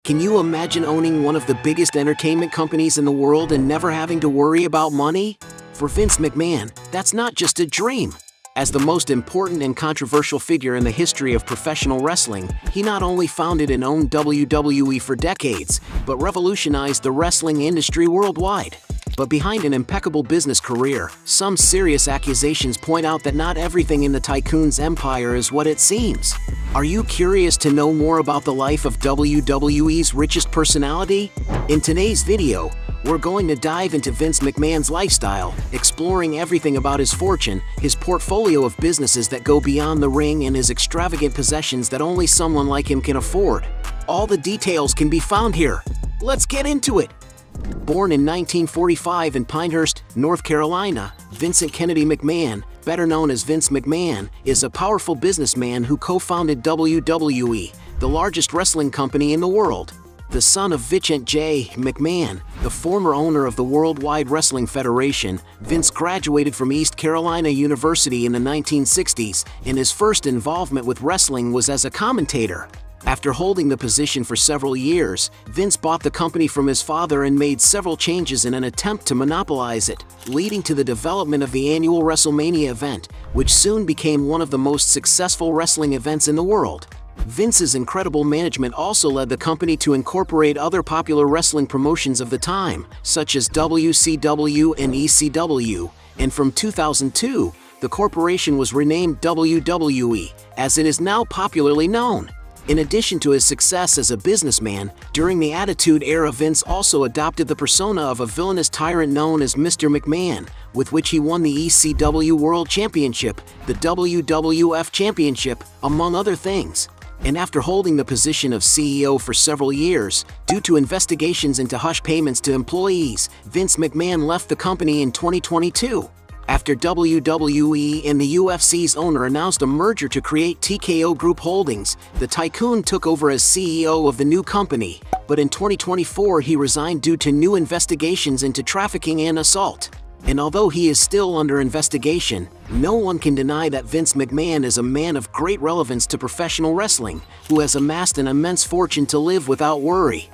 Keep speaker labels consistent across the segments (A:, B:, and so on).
A: Can you imagine owning one of the biggest entertainment companies in the world and never having to worry about money? For Vince McMahon, that's not just a dream. As the most important and controversial figure in the history of professional wrestling, he not only founded and owned WWE for decades, but revolutionized the wrestling industry worldwide. But behind an impeccable business career, some serious accusations point out that not everything in the tycoon's empire is what it seems. Are you curious to know more about the life of WWE's richest personality? In today's video, we're going to dive into Vince McMahon's lifestyle, exploring everything about his fortune, his portfolio of businesses that go beyond the ring, and his extravagant possessions that only someone like him can afford. All the details can be found here. Let's get into it! Born in 1945 in Pinehurst, North Carolina, Vincent Kennedy McMahon, better known as Vince McMahon, is a powerful businessman who co-founded WWE, the largest wrestling company in the world. The son of Vincent J. McMahon, the former owner of the Worldwide Wrestling Federation, Vince graduated from East Carolina University in the 1960s, and his first involvement with wrestling was as a commentator. After holding the position for several years, Vince bought the company from his father and made several changes in an attempt to monopolize it, leading to the development of the annual WrestleMania event, which soon became one of the most successful wrestling events in the world. Vince's incredible management also led the company to incorporate other popular wrestling promotions of the time, such as WCW and ECW, and from 2002, the corporation was renamed WWE, as it is now popularly known. In addition to his success as a businessman, during the Attitude Era, Vince also adopted the persona of a villainous tyrant known as Mr. McMahon, with which he won the ECW World Championship, the WWF Championship, among other things. And after holding the position of CEO for several years, due to investigations into hush payments to employees, Vince McMahon left the company in 2022. After WWE and the UFC's owner announced a merger to create TKO Group Holdings, the tycoon took over as CEO of the new company, but in 2024 he resigned due to new investigations into trafficking and assault. And although he is still under investigation, no one can deny that Vince McMahon is a man of great relevance to professional wrestling, who has amassed an immense fortune to live without worry.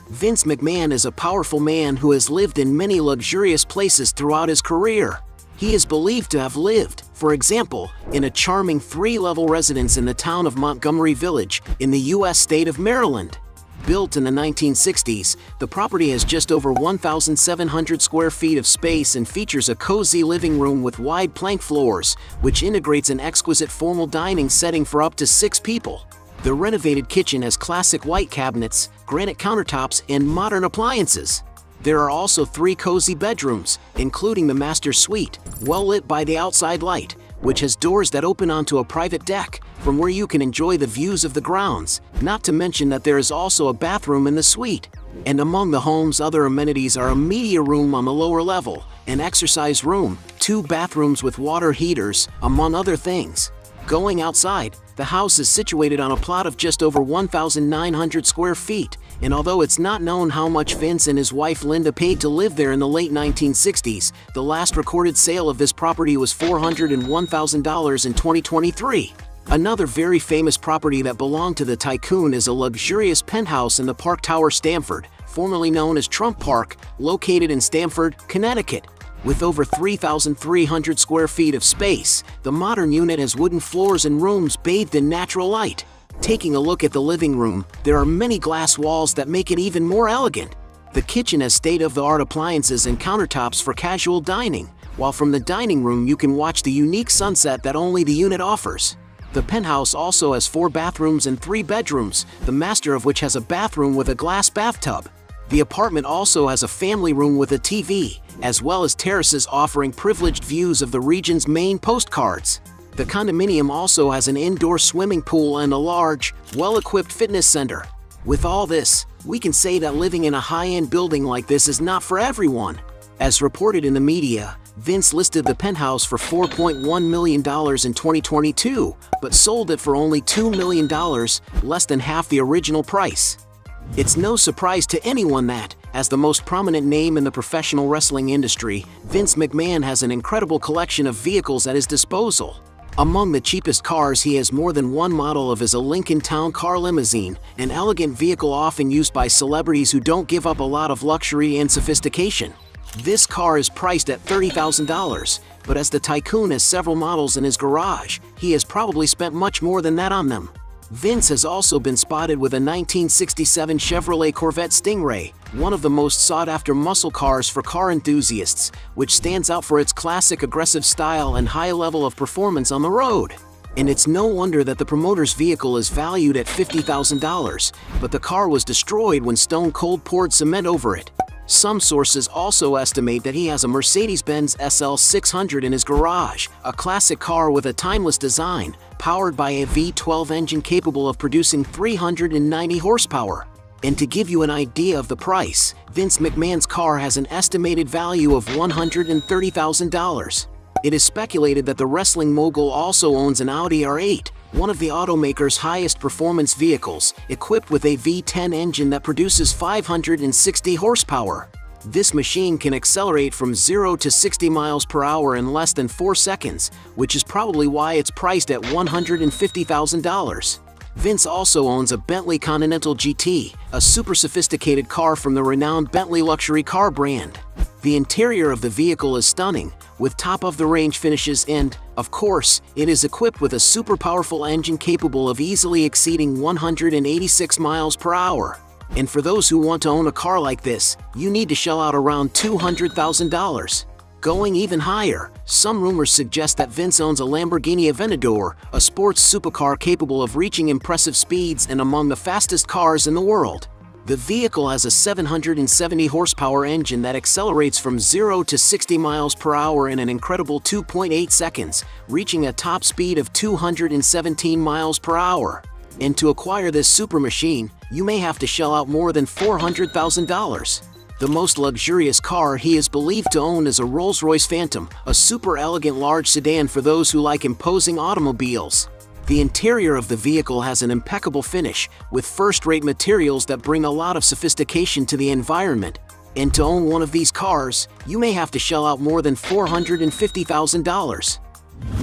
A: Vince McMahon is a powerful man who has lived in many luxurious places throughout his career. He is believed to have lived, for example, in a charming 3-level residence in the town of Montgomery Village, in the U.S. state of Maryland. Built in the 1960s, the property has just over 1,700 square feet of space and features a cozy living room with wide plank floors, which integrates an exquisite formal dining setting for up to 6 people. The renovated kitchen has classic white cabinets, granite countertops, and modern appliances. There are also 3 cozy bedrooms, including the master suite, well lit by the outside light, which has doors that open onto a private deck, from where you can enjoy the views of the grounds, not to mention that there is also a bathroom in the suite. And among the home's other amenities are a media room on the lower level, an exercise room, 2 bathrooms with water heaters, among other things. Going outside, the house is situated on a plot of just over 1,900 square feet, and although it's not known how much Vince and his wife Linda paid to live there in the late 1960s, the last recorded sale of this property was $401,000 in 2023. Another very famous property that belonged to the tycoon is a luxurious penthouse in the Park Tower, Stamford, formerly known as Trump Park, located in Stamford, Connecticut. With over 3,300 square feet of space, the modern unit has wooden floors and rooms bathed in natural light. Taking a look at the living room, there are many glass walls that make it even more elegant. The kitchen has state-of-the-art appliances and countertops for casual dining, while from the dining room you can watch the unique sunset that only the unit offers. The penthouse also has 4 bathrooms and 3 bedrooms, the master of which has a bathroom with a glass bathtub. The apartment also has a family room with a TV, as well as terraces offering privileged views of the region's main postcards. The condominium also has an indoor swimming pool and a large, well-equipped fitness center. With all this, we can say that living in a high-end building like this is not for everyone. As reported in the media, Vince listed the penthouse for $4.1 million in 2022, but sold it for only $2 million, less than half the original price. It's no surprise to anyone that, as the most prominent name in the professional wrestling industry, Vince McMahon has an incredible collection of vehicles at his disposal. Among the cheapest cars he has more than one model of is a Lincoln Town Car Limousine, an elegant vehicle often used by celebrities who don't give up a lot of luxury and sophistication. This car is priced at $30,000, but as the tycoon has several models in his garage, he has probably spent much more than that on them. Vince has also been spotted with a 1967 Chevrolet Corvette Stingray, one of the most sought-after muscle cars for car enthusiasts, which stands out for its classic aggressive style and high level of performance on the road. And it's no wonder that the promoter's vehicle is valued at $50,000, but the car was destroyed when Stone Cold poured cement over it. Some sources also estimate that he has a Mercedes-Benz SL 600 in his garage, a classic car with a timeless design, powered by a V12 engine capable of producing 390 horsepower. And to give you an idea of the price, Vince McMahon's car has an estimated value of $130,000. It is speculated that the wrestling mogul also owns an Audi R8, one of the automaker's highest performance vehicles, equipped with a V10 engine that produces 560 horsepower. This machine can accelerate from 0 to 60 miles per hour in less than 4 seconds, which is probably why it's priced at $150,000. Vince also owns a Bentley Continental GT, a super sophisticated car from the renowned Bentley luxury car brand. The interior of the vehicle is stunning, with top-of-the-range finishes and, of course, it is equipped with a super powerful engine capable of easily exceeding 186 miles per hour. And for those who want to own a car like this, you need to shell out around $200,000. Going even higher, some rumors suggest that Vince owns a Lamborghini Aventador, a sports supercar capable of reaching impressive speeds and among the fastest cars in the world. The vehicle has a 770 horsepower engine that accelerates from 0 to 60 miles per hour in an incredible 2.8 seconds, reaching a top speed of 217 miles per hour. And to acquire this super machine, you may have to shell out more than $400,000. The most luxurious car he is believed to own is a Rolls-Royce Phantom, a super elegant large sedan for those who like imposing automobiles. The interior of the vehicle has an impeccable finish, with first-rate materials that bring a lot of sophistication to the environment. And to own one of these cars, you may have to shell out more than $450,000.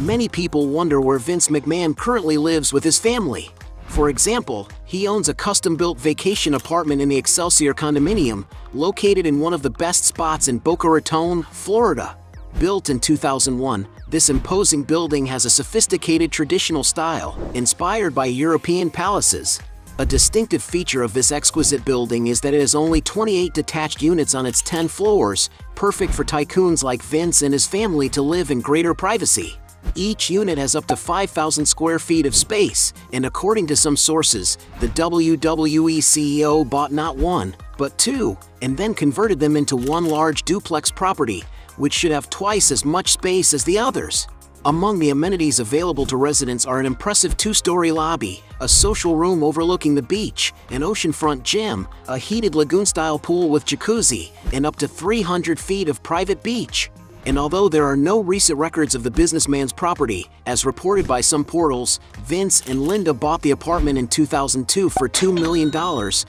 A: Many people wonder where Vince McMahon currently lives with his family. For example, he owns a custom-built vacation apartment in the Excelsior condominium, located in one of the best spots in Boca Raton, Florida. Built in 2001, this imposing building has a sophisticated traditional style, inspired by European palaces. A distinctive feature of this exquisite building is that it has only 28 detached units on its 10 floors, perfect for tycoons like Vince and his family to live in greater privacy. Each unit has up to 5,000 square feet of space, and according to some sources, the WWE CEO bought not one, but two, and then converted them into one large duplex property, which should have twice as much space as the others. Among the amenities available to residents are an impressive 2-story lobby, a social room overlooking the beach, an oceanfront gym, a heated lagoon-style pool with jacuzzi, and up to 300 feet of private beach. And although there are no recent records of the businessman's property, as reported by some portals, Vince and Linda bought the apartment in 2002 for $2 million,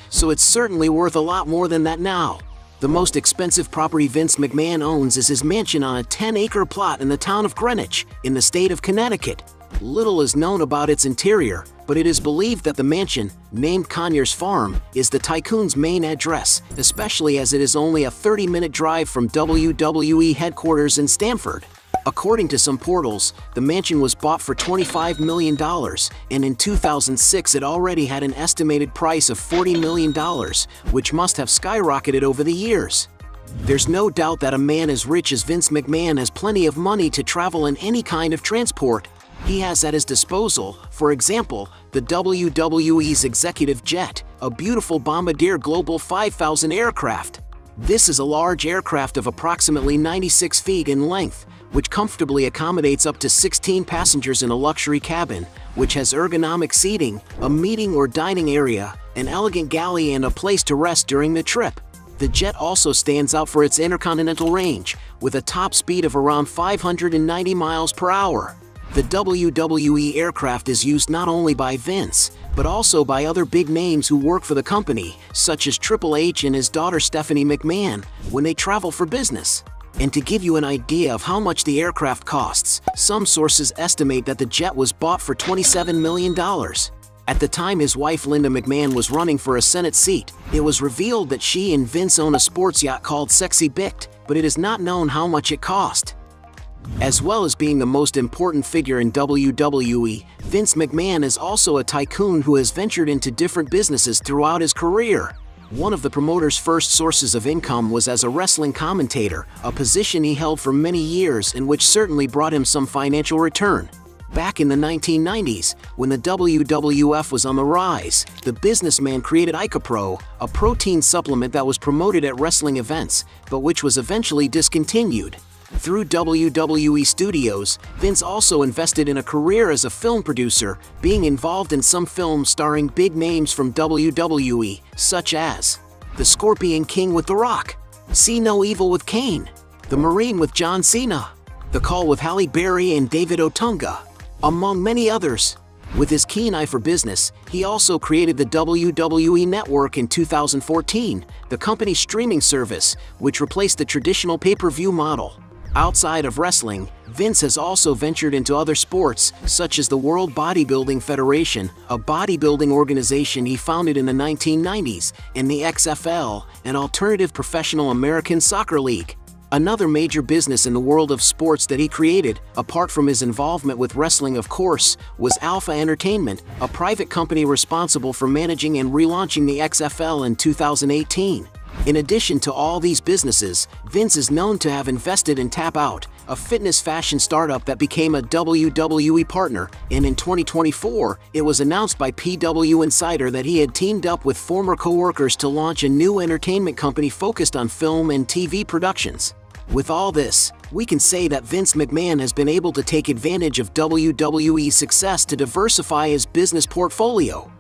A: so it's certainly worth a lot more than that now. The most expensive property Vince McMahon owns is his mansion on a 10-acre plot in the town of Greenwich, in the state of Connecticut. Little is known about its interior, but it is believed that the mansion, named Conyers Farm, is the tycoon's main address, especially as it is only a 30-minute drive from WWE headquarters in Stamford. According to some portals, the mansion was bought for $25 million, and in 2006 it already had an estimated price of $40 million, which must have skyrocketed over the years. There's no doubt that a man as rich as Vince McMahon has plenty of money to travel in any kind of transport. He has at his disposal, for example, the WWE's executive jet, a beautiful Bombardier Global 5000 aircraft. This is a large aircraft of approximately 96 feet in length, which comfortably accommodates up to 16 passengers in a luxury cabin, which has ergonomic seating, a meeting or dining area, an elegant galley, and a place to rest during the trip. The jet also stands out for its intercontinental range, with a top speed of around 590 miles per hour. The WWE aircraft is used not only by Vince, but also by other big names who work for the company, such as Triple H and his daughter Stephanie McMahon, when they travel for business. And to give you an idea of how much the aircraft costs, some sources estimate that the jet was bought for $27 million. At the time his wife Linda McMahon was running for a Senate seat, it was revealed that she and Vince own a sports yacht called Sexy Bict, but it is not known how much it cost. As well as being the most important figure in WWE, Vince McMahon is also a tycoon who has ventured into different businesses throughout his career. One of the promoter's first sources of income was as a wrestling commentator, a position he held for many years and which certainly brought him some financial return. Back in the 1990s, when the WWF was on the rise, the businessman created ICAPRO, a protein supplement that was promoted at wrestling events, but which was eventually discontinued. Through WWE Studios, Vince also invested in a career as a film producer, being involved in some films starring big names from WWE, such as The Scorpion King with The Rock, See No Evil with Kane, The Marine with John Cena, The Call with Halle Berry and David Otunga, among many others. With his keen eye for business, he also created the WWE Network in 2014, the company's streaming service, which replaced the traditional pay-per-view model. Outside of wrestling, Vince has also ventured into other sports, such as the World Bodybuilding Federation, a bodybuilding organization he founded in the 1990s, and the XFL, an alternative professional American soccer league. Another major business in the world of sports that he created, apart from his involvement with wrestling of course, was Alpha Entertainment, a private company responsible for managing and relaunching the XFL in 2018. In addition to all these businesses, Vince is known to have invested in Tap Out, a fitness fashion startup that became a WWE partner, and in 2024, it was announced by PW Insider that he had teamed up with former co-workers to launch a new entertainment company focused on film and TV productions. With all this, we can say that Vince McMahon has been able to take advantage of WWE's success to diversify his business portfolio.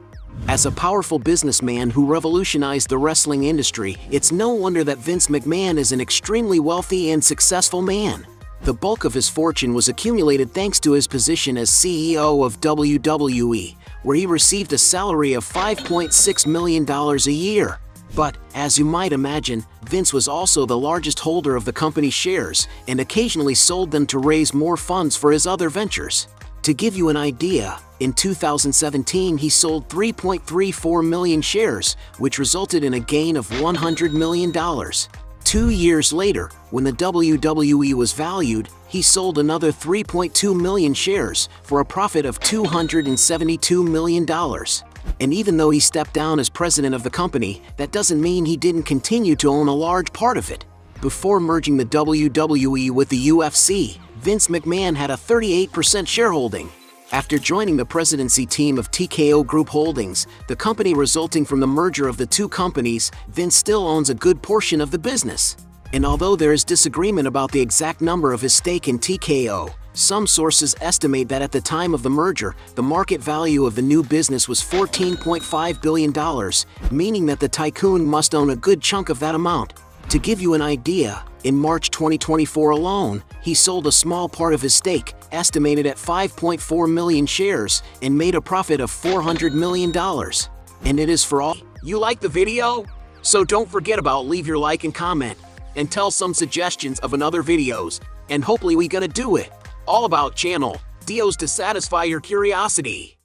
A: As a powerful businessman who revolutionized the wrestling industry, it's no wonder that Vince McMahon is an extremely wealthy and successful man. The bulk of his fortune was accumulated thanks to his position as CEO of WWE, where he received a salary of $5.6 million a year. But, as you might imagine, Vince was also the largest holder of the company's shares and occasionally sold them to raise more funds for his other ventures. To give you an idea, in 2017 he sold 3.34 million shares, which resulted in a gain of $100 million. 2 years later, when the WWE was valued, he sold another 3.2 million shares for a profit of $272 million. And even though he stepped down as president of the company, that doesn't mean he didn't continue to own a large part of it. Before merging the WWE with the UFC, Vince McMahon had a 38% shareholding. After joining the presidency team of TKO Group Holdings, the company resulting from the merger of the two companies, Vince still owns a good portion of the business. And although there is disagreement about the exact number of his stake in TKO, some sources estimate that at the time of the merger, the market value of the new business was $14.5 billion, meaning that the tycoon must own a good chunk of that amount. To give you an idea, in March 2024 alone, he sold a small part of his stake, estimated at 5.4 million shares, and made a profit of $400 million. And it is for all. You like the video? So don't forget about leave your like and comment, and tell some suggestions of another videos, and hopefully we gonna do it. All about channel Dios to satisfy your curiosity.